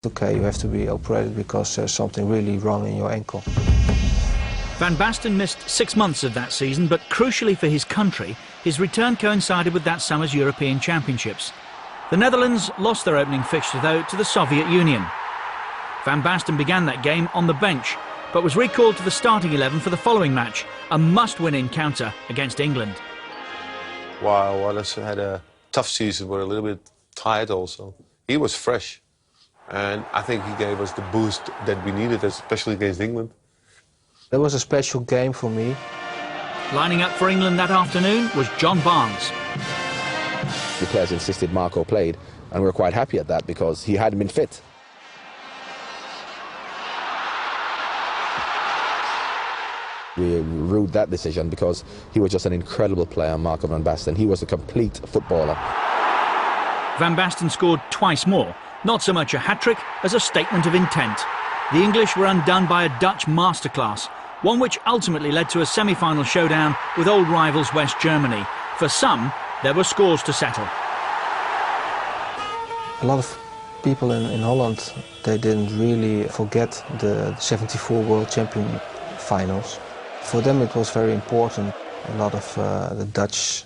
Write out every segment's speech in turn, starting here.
Okay, you have to be operated because there's something really wrong in your ankle. Van Basten missed 6 months of that season, but crucially for his country, his return coincided with that summer's European Championships. The Netherlands lost their opening fixture, though, to the Soviet Union. Van Basten began that game on the bench, but was recalled to the starting 11 for the following match, a must-win encounter against England. While Wallace had a tough season, but a little bit tired also, he was fresh. And I think he gave us the boost that we needed, especially against England. That was a special game for me. Lining up for England that afternoon was John Barnes. The players insisted Marco played, and we were quite happy at that because he hadn't been fit. We ruled that decision because he was just an incredible player, Marco van Basten. He was a complete footballer. Van Basten scored twice more, not so much a hat-trick as a statement of intent. The English were undone by a Dutch masterclass, one which ultimately led to a semi-final showdown with old rivals West Germany. For some, there were scores to settle. A lot of people in Holland, they didn't really forget the 74 World Champion finals. For them it was very important. A lot of the Dutch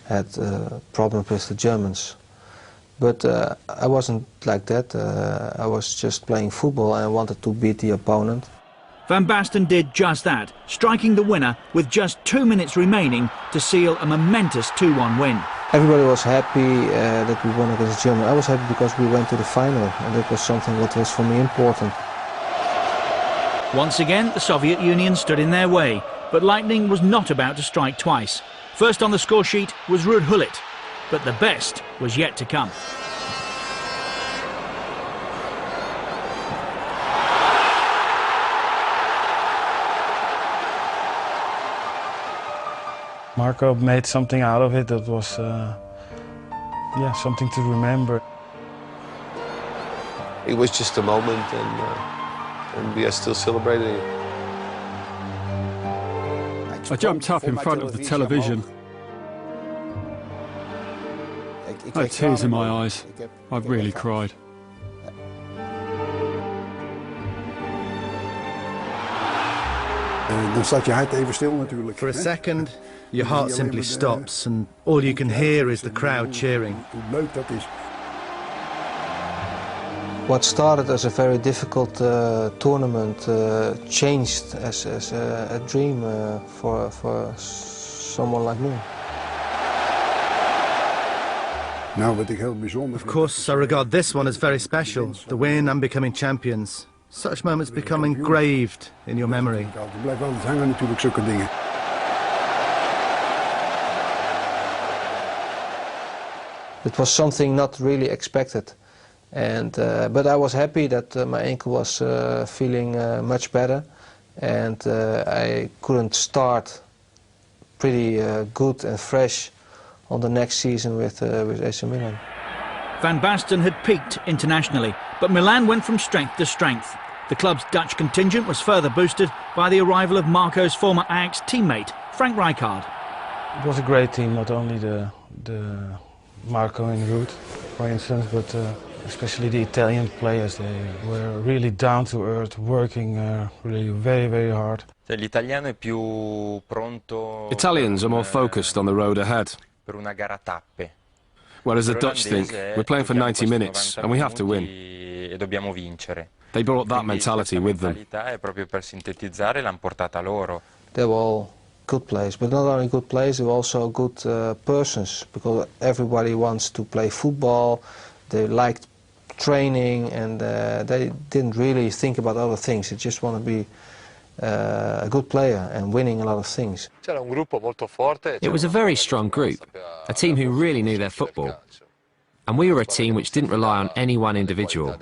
had problems with the Germans. But I wasn't like that. I was just playing football and I wanted to beat the opponent. Van Basten did just that, striking the winner with just 2 minutes remaining to seal a momentous 2-1 win. Everybody was happy that we won against Germany. I was happy because we went to the final, and that was something that was for me important. Once again, the Soviet Union stood in their way, but lightning was not about to strike twice. First on the score sheet was Ruud Gullit, but the best was yet to come. Marco made something out of it that was something to remember. It was just a moment, and we are still celebrating it. I jumped up in front of the television. I had tears in my eyes. I really cried. For a second, your heart simply stops and all you can hear is the crowd cheering. What started as a very difficult tournament changed as a dream for someone like me. Of course, I regard this one as very special, the win and becoming champions. Such moments become engraved in your memory. It was something not really expected, but I was happy that my ankle was feeling much better, and I couldn't start pretty good and fresh on the next season with AC Milan. Van Basten had peaked internationally, but Milan went from strength to strength. The club's Dutch contingent was further boosted by the arrival of Marco's former Ajax teammate, Frank Rijkaard. It was a great team, not only the Marco and Ruud, for instance, but especially the Italian players. They were really down to earth, working really very, very hard. Italians are more focused on the road ahead, whereas the Dutch think we're playing for 90 minutes and we have to win. They brought that mentality with them. They were all good players, but not only good players, they were also good persons, because everybody wants to play football, they liked training, and they didn't really think about other things. They just want to be a good player and winning a lot of things. It was a very strong group, a team who really knew their football. And we were a team which didn't rely on any one individual.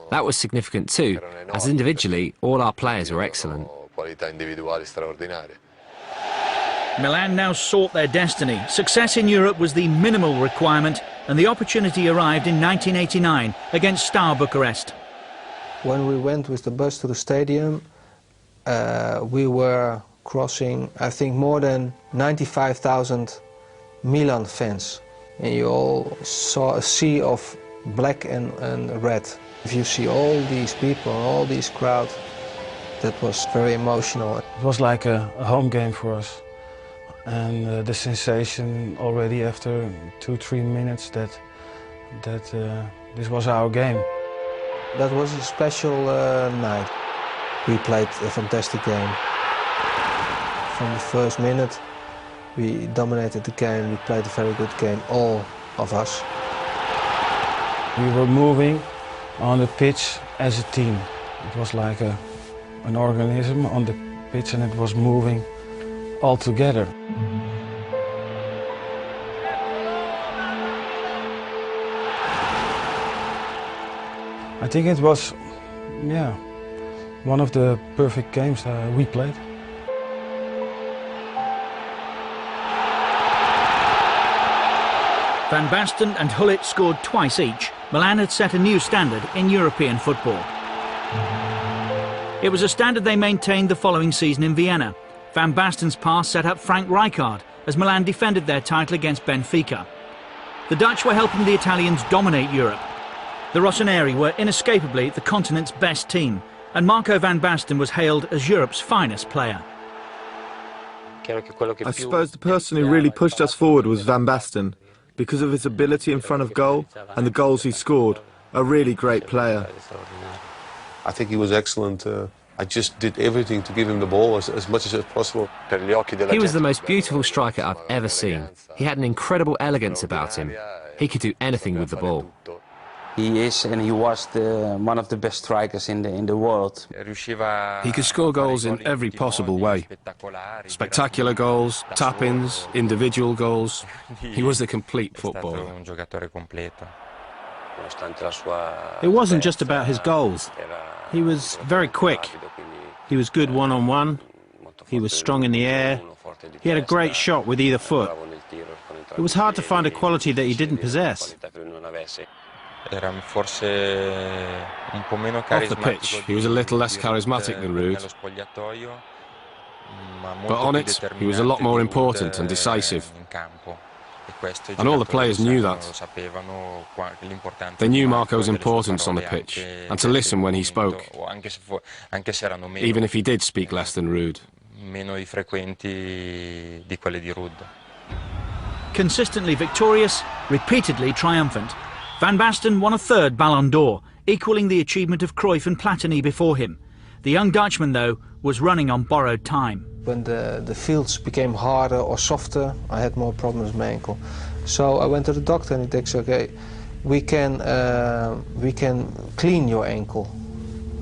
That was significant too, as individually all our players were excellent. Milan now sought their destiny. Success in Europe was the minimal requirement, and the opportunity arrived in 1989 against Steaua Bucharest. When we went with the bus to the stadium, we were crossing, I think, more than 95,000 Milan fans. And you all saw a sea of black and red. If you see all these people, all these crowd, that was very emotional. It was like a home game for us. And the sensation already after 2-3 minutes that this was our game. That was a special night. We played a fantastic game. From the first minute, we dominated the game. We played a very good game, all of us. We were moving on the pitch as a team. It was like an organism on the pitch, and it was moving all together. I think it was, yeah, one of the perfect games we played. Van Basten and Gullit scored twice each. Milan had set a new standard in European football. It was a standard they maintained the following season in Vienna. Van Basten's pass set up Frank Rijkaard as Milan defended their title against Benfica. The Dutch were helping the Italians dominate Europe. The Rossoneri were inescapably the continent's best team, and Marco van Basten was hailed as Europe's finest player. I suppose the person who really pushed us forward was Van Basten, because of his ability in front of goal and the goals he scored. A really great player. I think he was excellent. I just did everything to give him the ball as much as possible. He was the most beautiful striker I've ever seen. He had an incredible elegance about him. He could do anything with the ball. He is and he was one of the best strikers in the world. He could score goals in every possible way. Spectacular goals, tap-ins, individual goals. He was a complete footballer. It wasn't just about his goals. He was very quick. He was good one-on-one. He was strong in the air. He had a great shot with either foot. It was hard to find a quality that he didn't possess. Off the pitch, he was a little less charismatic than Ruud. But on it, he was a lot more important and decisive. And all the players knew that. They knew Marco's importance on the pitch, and to listen when he spoke, even if he did speak less than Ruud. Consistently victorious, repeatedly triumphant, Van Basten won a third Ballon d'Or, equalling the achievement of Cruyff and Platini before him. The young Dutchman, though, was running on borrowed time. When the fields became harder or softer, I had more problems with my ankle. So I went to the doctor and he said, okay, we can clean your ankle.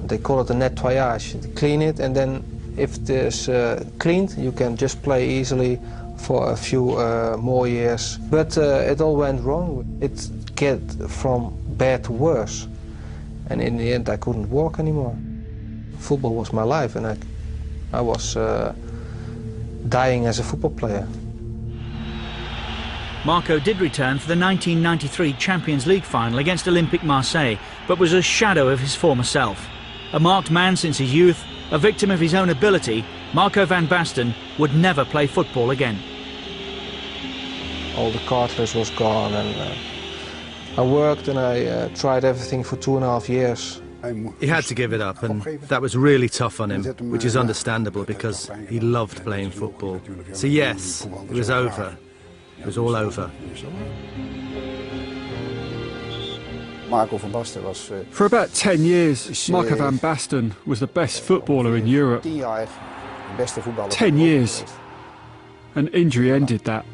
They call it a nettoyage. They clean it, and then if this cleaned, you can just play easily for a few more years. But it all went wrong. It get from bad to worse, and in the end I couldn't walk anymore. Football was my life, and I was dying as a football player. Marco did return for the 1993 Champions League final against Olympique Marseille, but was a shadow of his former self. A marked man since his youth, a victim of his own ability, Marco van Basten would never play football again. All the cartilage was gone, and I worked and I tried everything for 2.5 years. He had to give it up, and that was really tough on him, which is understandable because he loved playing football. So yes, it was over. It was all over. For about 10 years, Marco van Basten was the best footballer in Europe. 10 years. An injury ended that.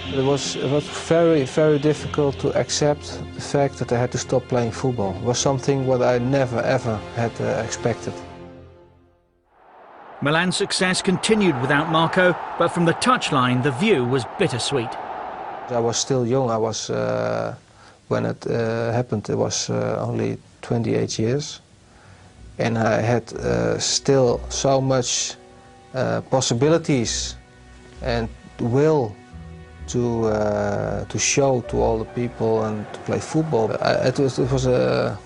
It was very, very difficult to accept the fact that I had to stop playing football. It was something what I never ever had expected. Milan's success continued without Marco, but from the touchline the view was bittersweet. I was still young. I was when it happened. It was only 28 years, and I had still so much possibilities and will to show to all the people and to play football. It was a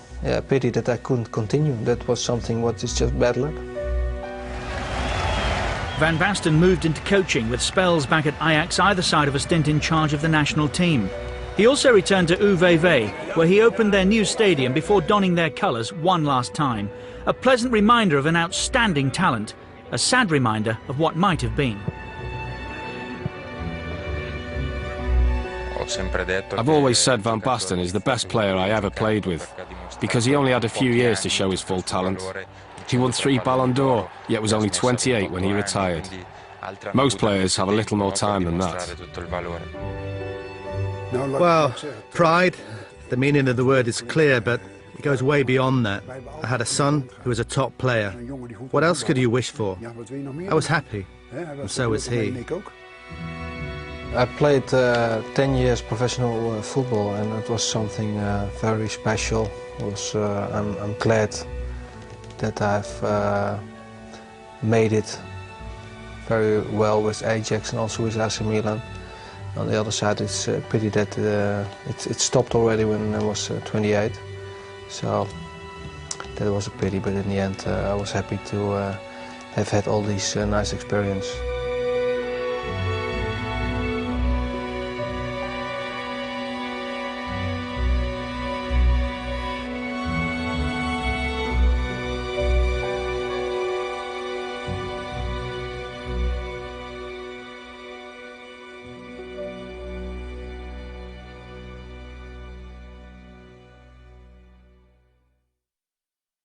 pity that I couldn't continue. That was something what is just bad luck. Van Basten moved into coaching with spells back at Ajax either side of a stint in charge of the national team. He also returned to UVV, where he opened their new stadium before donning their colours one last time. A pleasant reminder of an outstanding talent, a sad reminder of what might have been. I've always said Van Basten is the best player I ever played with, because he only had a few years to show his full talent. He won 3 Ballon d'Or, yet was only 28 when he retired. Most players have a little more time than that. Well, pride, the meaning of the word is clear, but it goes way beyond that. I had a son who was a top player. What else could you wish for? I was happy, and so was he. I played 10 years professional football, and it was something very special. I'm glad that I've made it very well with Ajax and also with AC Milan. On the other side, it's a pity that it stopped already when I was 28. So that was a pity, but in the end I was happy to have had all these nice experiences.